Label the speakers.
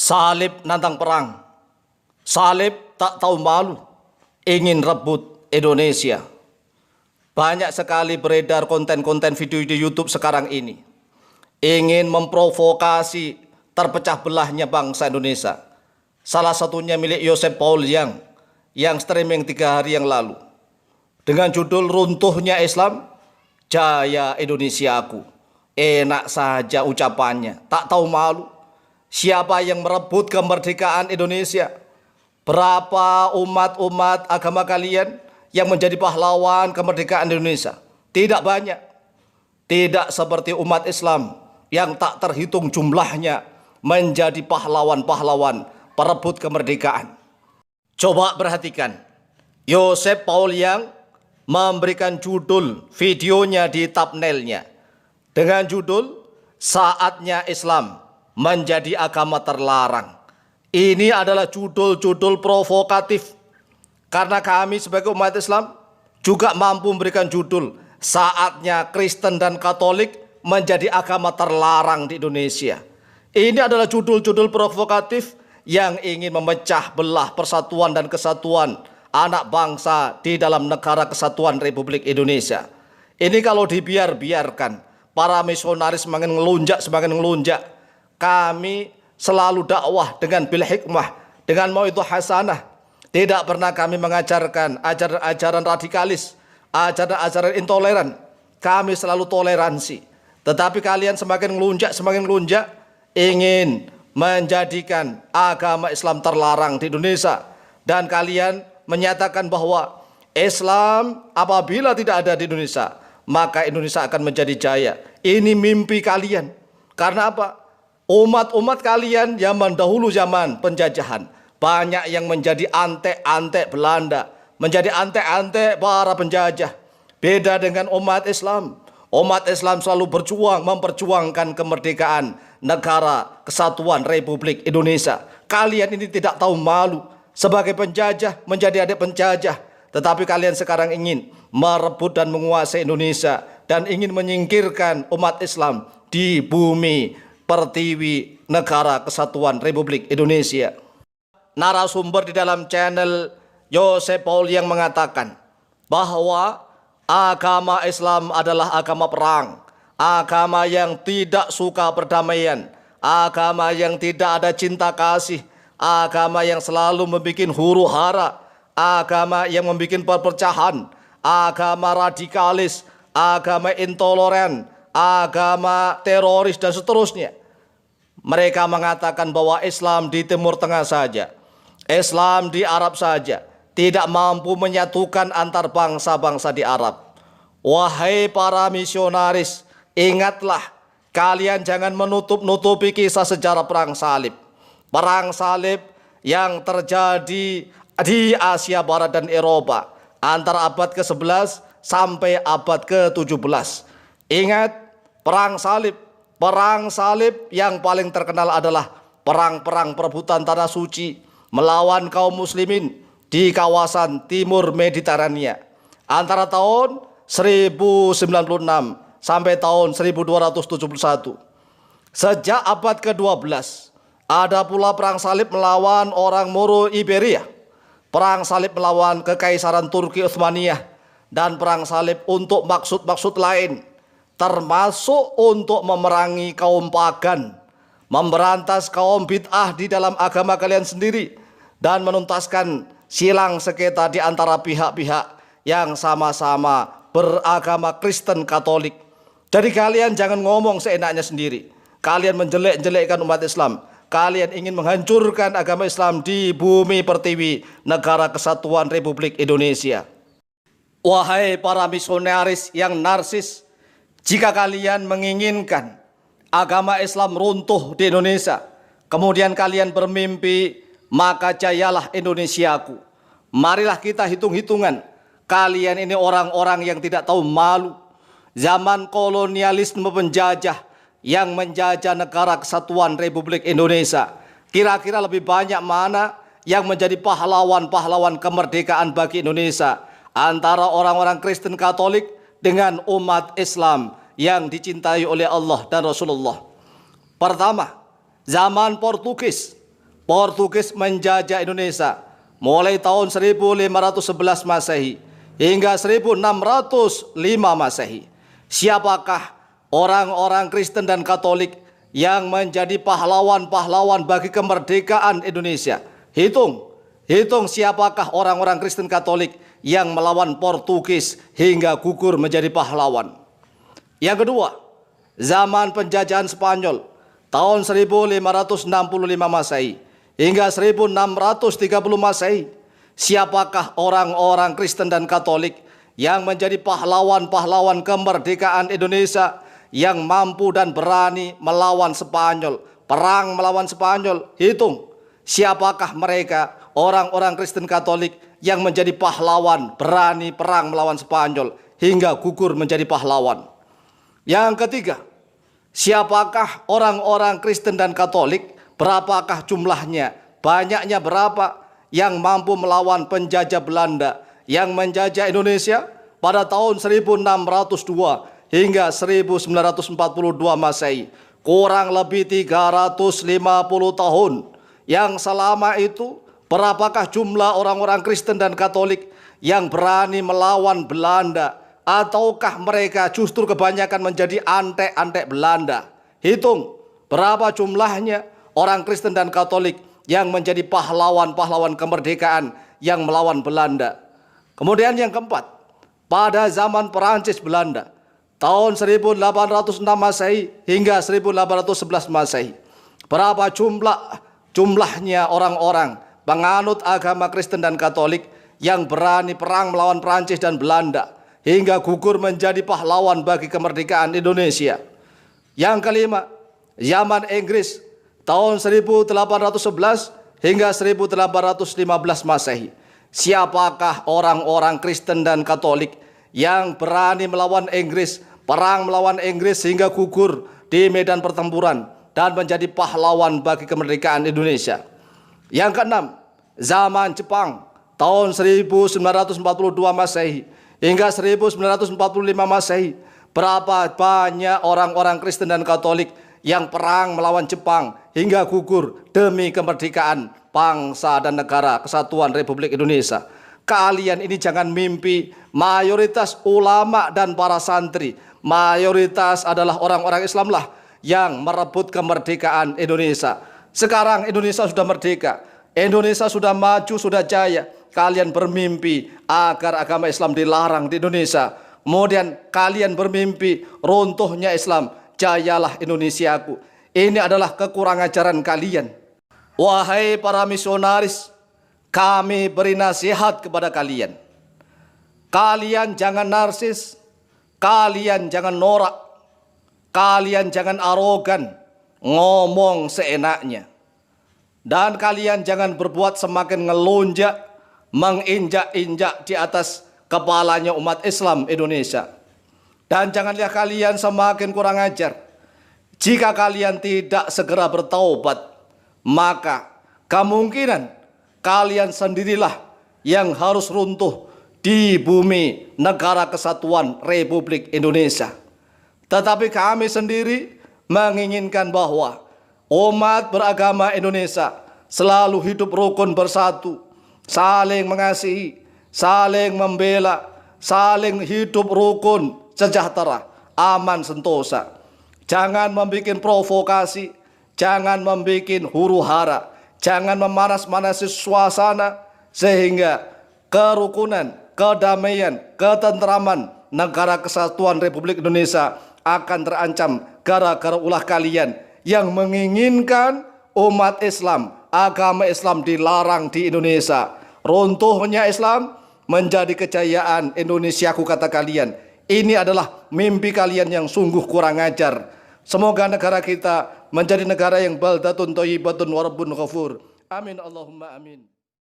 Speaker 1: Salib nantang perang. Salib tak tahu malu, ingin rebut Indonesia. Banyak sekali beredar konten-konten video di YouTube sekarang ini. Ingin memprovokasi terpecah belahnya bangsa Indonesia. Salah satunya milik Joseph Paul yang streaming 3 hari yang lalu. Dengan judul Runtuhnya Islam, Jaya Indonesiaku. Enak saja ucapannya, tak tahu malu. Siapa yang merebut kemerdekaan Indonesia? Berapa umat-umat agama kalian yang menjadi pahlawan kemerdekaan Indonesia? Tidak banyak. Tidak seperti umat Islam yang tak terhitung jumlahnya menjadi pahlawan-pahlawan perebut kemerdekaan. Coba perhatikan. Joseph Paul memberikan judul videonya di thumbnailnya dengan judul Saatnya Islam Menjadi Agama Terlarang. Ini adalah judul-judul provokatif karena kami sebagai umat Islam juga mampu memberikan judul Saatnya Kristen dan Katolik Menjadi Agama Terlarang di Indonesia. Ini adalah judul-judul provokatif yang ingin memecah belah persatuan dan kesatuan anak bangsa di dalam negara kesatuan Republik Indonesia. Ini kalau dibiarkan, para misionaris semakin ngelunjak. Kami selalu dakwah dengan bil hikmah, dengan mauidhah hasanah. Tidak pernah kami mengajarkan ajaran-ajaran radikalis, ajaran-ajaran intoleran. Kami selalu toleransi. Tetapi kalian semakin ngelunjak, ingin menjadikan agama Islam terlarang di Indonesia. Dan kalian menyatakan bahwa Islam apabila tidak ada di Indonesia, maka Indonesia akan menjadi jaya. Ini mimpi kalian. Karena apa? Umat-umat kalian zaman dahulu, zaman penjajahan, banyak yang menjadi antek-antek Belanda, menjadi antek-antek para penjajah. Beda dengan umat Islam. Umat Islam selalu memperjuangkan kemerdekaan negara kesatuan Republik Indonesia. Kalian ini tidak tahu malu. Sebagai penjajah menjadi adik penjajah. Tetapi kalian sekarang ingin merebut dan menguasai Indonesia. Dan ingin menyingkirkan umat Islam di bumi pertiwi negara kesatuan Republik Indonesia. Narasumber di dalam channel Joseph Paul yang mengatakan bahwa agama Islam adalah agama perang, agama yang tidak suka perdamaian, agama yang tidak ada cinta kasih, agama yang selalu membuat huru hara, agama yang membuat perpecahan, agama radikalis, agama intoleran, agama teroris dan seterusnya. Mereka mengatakan bahwa Islam di Timur Tengah saja, Islam di Arab saja, tidak mampu menyatukan antar bangsa-bangsa di Arab. Wahai para misionaris, ingatlah, kalian jangan menutup-nutupi kisah sejarah perang salib. Perang salib yang terjadi di Asia Barat dan Eropa antara abad ke-11 sampai abad ke-17. Ingat, perang salib yang paling terkenal adalah perang-perang perebutan tanah suci melawan kaum muslimin di kawasan timur Mediterania antara tahun 1096 sampai tahun 1271. Sejak abad ke-12 ada pula perang salib melawan orang Moro Iberia, perang salib melawan kekaisaran Turki Utsmaniyah, dan perang salib untuk maksud-maksud lain, termasuk untuk memerangi kaum pagan, memberantas kaum bid'ah di dalam agama kalian sendiri, dan menuntaskan silang sengketa di antara pihak-pihak yang sama-sama beragama Kristen Katolik. Jadi kalian jangan ngomong seenaknya sendiri. Kalian menjelek-jelekkan umat Islam. Kalian ingin menghancurkan agama Islam di bumi pertiwi negara kesatuan Republik Indonesia. Wahai para misionaris yang narsis, jika kalian menginginkan agama Islam runtuh di Indonesia, kemudian kalian bermimpi, maka jayalah Indonesiaku. Marilah kita hitung-hitungan. Kalian ini orang-orang yang tidak tahu malu. Zaman kolonialisme penjajah yang menjajah negara kesatuan Republik Indonesia. Kira-kira lebih banyak mana yang menjadi pahlawan-pahlawan kemerdekaan bagi Indonesia antara orang-orang Kristen Katolik dengan umat Islam yang dicintai oleh Allah dan Rasulullah. Pertama, zaman Portugis Portugis menjajah Indonesia mulai tahun 1511 Masehi hingga 1605 Masehi. Siapakah orang-orang Kristen dan Katolik yang menjadi pahlawan-pahlawan bagi kemerdekaan Indonesia? Hitung siapakah orang-orang Kristen Katolik yang melawan Portugis hingga gugur menjadi pahlawan. Yang kedua, zaman penjajahan Spanyol tahun 1565 Masehi hingga 1630 Masehi. Siapakah orang-orang Kristen dan Katolik yang menjadi pahlawan-pahlawan kemerdekaan Indonesia yang mampu dan berani melawan Spanyol, perang melawan Spanyol? Hitung siapakah mereka, orang-orang Kristen Katolik yang menjadi pahlawan, berani perang melawan Spanyol hingga gugur menjadi pahlawan. Yang ketiga, siapakah orang-orang Kristen dan Katolik, berapakah jumlahnya, banyaknya berapa yang mampu melawan penjajah Belanda yang menjajah Indonesia pada tahun 1602 hingga 1942 Masehi, kurang lebih 350 tahun. Yang selama itu, berapakah jumlah orang-orang Kristen dan Katolik yang berani melawan Belanda, ataukah mereka justru kebanyakan menjadi antek-antek Belanda? Hitung berapa jumlahnya orang Kristen dan Katolik yang menjadi pahlawan-pahlawan kemerdekaan yang melawan Belanda. Kemudian yang keempat, pada zaman Perancis Belanda tahun 1806 Masehi hingga 1811 Masehi, berapa jumlahnya orang-orang penganut agama Kristen dan Katolik yang berani perang melawan Perancis dan Belanda hingga gugur menjadi pahlawan bagi kemerdekaan Indonesia. Yang kelima, zaman Inggris tahun 1811 hingga 1815 Masehi. Siapakah orang-orang Kristen dan Katolik yang berani melawan Inggris, perang melawan Inggris hingga gugur di medan pertempuran dan menjadi pahlawan bagi kemerdekaan Indonesia? Yang keenam, zaman Jepang tahun 1942 Masehi hingga 1945 Masehi. Berapa banyak orang-orang Kristen dan Katolik yang perang melawan Jepang hingga gugur demi kemerdekaan bangsa dan negara kesatuan Republik Indonesia? Kalian ini jangan mimpi. Mayoritas ulama dan para santri, mayoritas adalah orang-orang Islam lah yang merebut kemerdekaan Indonesia. Sekarang Indonesia sudah merdeka, Indonesia sudah maju, sudah jaya. Kalian bermimpi agar agama Islam dilarang di Indonesia. Kemudian kalian bermimpi runtuhnya Islam, jayalah Indonesiaku. Ini adalah kekurang ajaran kalian. Wahai para misionaris, kami beri nasihat kepada kalian. Kalian jangan narsis, kalian jangan norak, kalian jangan arogan, ngomong seenaknya. Dan kalian jangan berbuat semakin ngelonjak, menginjak-injak di atas kepalanya umat Islam Indonesia. Dan janganlah kalian semakin kurang ajar. Jika kalian tidak segera bertaubat, maka kemungkinan kalian sendirilah yang harus runtuh di bumi negara kesatuan Republik Indonesia. Tetapi kami sendiri menginginkan bahwa umat beragama Indonesia selalu hidup rukun bersatu, saling mengasihi, saling membela, saling hidup rukun, sejahtera, aman, sentosa. Jangan membuat provokasi, jangan membuat huru hara, jangan memanas-manasi suasana sehingga kerukunan, kedamaian, ketentraman negara kesatuan Republik Indonesia akan terancam gara-gara ulah kalian yang menginginkan umat Islam, agama Islam dilarang di Indonesia. Runtuhnya Islam menjadi kejayaan Indonesiaku, kata kalian. Ini adalah mimpi kalian yang sungguh kurang ajar. Semoga negara kita menjadi negara yang baldatun thayyibatun wa rabbun ghafur. Amin Allahumma amin.